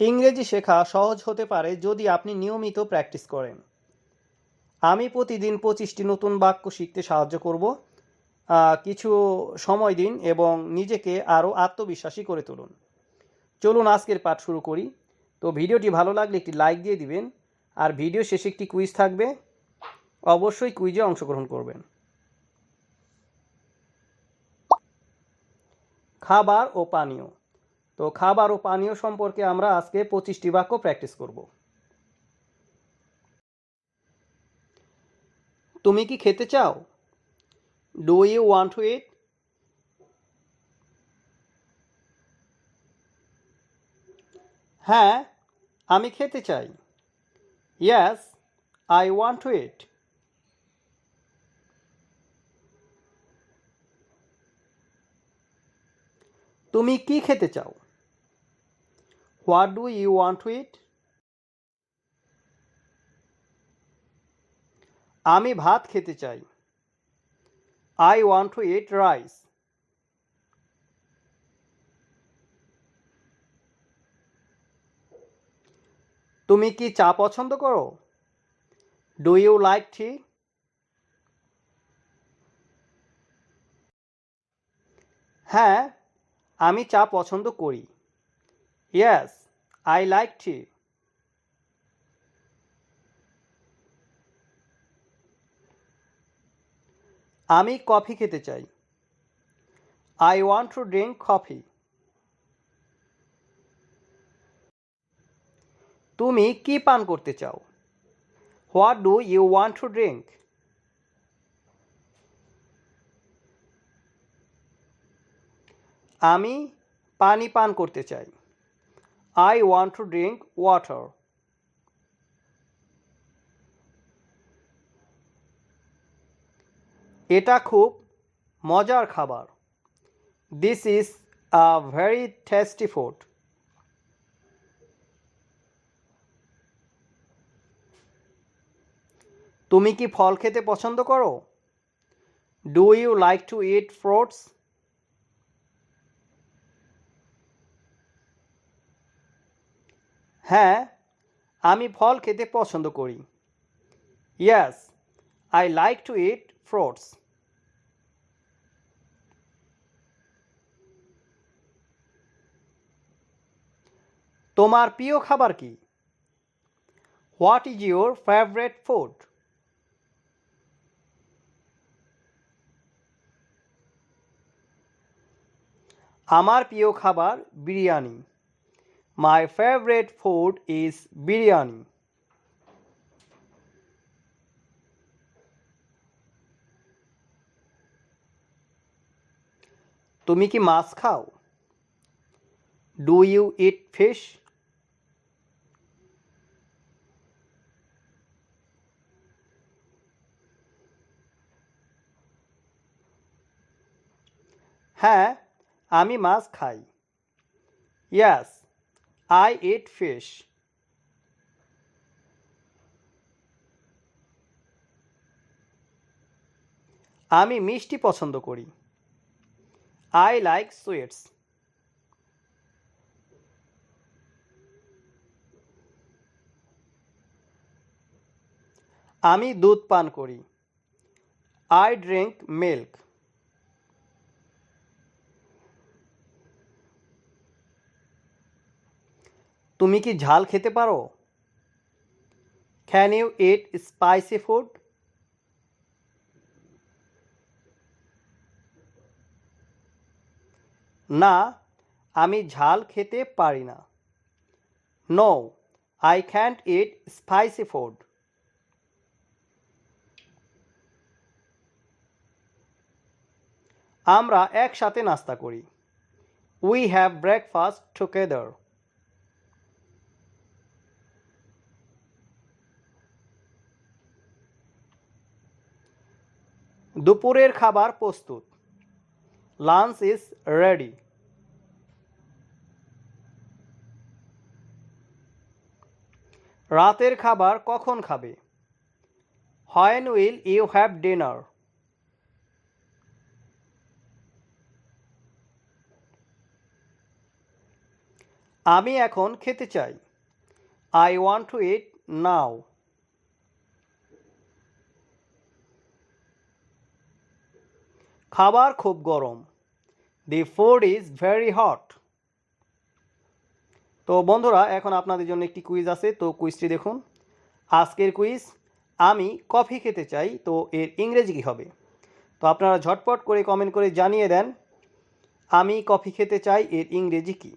ইংরেজি শেখা সহজ হতে পারে যদি আপনি নিয়মিত প্র্যাকটিস করেন। আমি প্রতিদিন 25টি নতুন বাক্য শিখতে সাহায্য করব। কিছু সময় দিন এবং নিজেকে আরও আত্মবিশ্বাসী করে তুলুন। চলুন আজকের পাঠ শুরু করি। তো ভিডিওটি ভালো লাগলে একটি লাইক দিয়ে দিবেন, আর ভিডিও শেষে একটি কুইজ থাকবে, অবশ্যই কুইজে অংশগ্রহণ করবেন। খাবার ও পানীয়। তো খাবার ও পানীয় সম্পর্কে আমরা আজকে 25টি বাক্য প্র্যাকটিস করব। তুমি কি খেতে চাও? Do you want to eat? হ্যাঁ, আমি খেতে চাই। Yes, I want to eat. তুমি কি খেতে চাও? What do you want to eat? আমি ভাত খেতে চাই। I want to eat rice. তুমি কি চা পছন্দ করো? Do you like tea? হ্যাঁ, আমি চা পছন্দ করি। Yes, I like tea. আমি কফি খেতে চাই। I want to drink coffee. তুমি কি পান করতে চাও? What do you want to drink? আমি পানি পান করতে চাই। I want to drink water. এটা খুব মজার খাবার। This is a very tasty food. তুমি কি ফল খেতে পছন্দ করো? Do you like to eat fruits? হ্যাঁ, আমি ফল খেতে পছন্দ করি। Yes, I like to eat fruits. তোমার প্রিয় খাবার কি? What is your favourite food? আমার প্রিয় খাবার biryani. My favourite food is biryani. তুমি কি মাছ খাও? Do you eat fish? হ্যাঁ, আমি মাছ খাই। Yes, I eat fish. আমি মিষ্টি পছন্দ করি। I like sweets. আমি দুধ পান করি। I drink milk. তুমি কি ঝাল খেতে পারো? Can you eat spicy food? না, আমি ঝাল খেতে পারি না। No, I can't eat spicy food. আমরা একসাথে নাস্তা করি। We have breakfast together. দুপুরের খাবার প্রস্তুত। Lunch is ready. রাতের খাবার কখন খাবে? When will you have dinner? আমি এখন খেতে চাই। আই ওয়ান্ট টু ইট নাও। খাবার খুব গরম। The food is very hot. তো বন্ধুরা, এখন আপনাদের জন্য একটি কুইজ আছে, তো কুইজটি দেখুন। আজকের কুইজ, আমি কফি খেতে চাই, তো এর ইংরেজি কী হবে? তো আপনারা ঝটপট করে কমেন্ট করে জানিয়ে দেন, আমি কফি খেতে চাই এর ইংরেজি কী।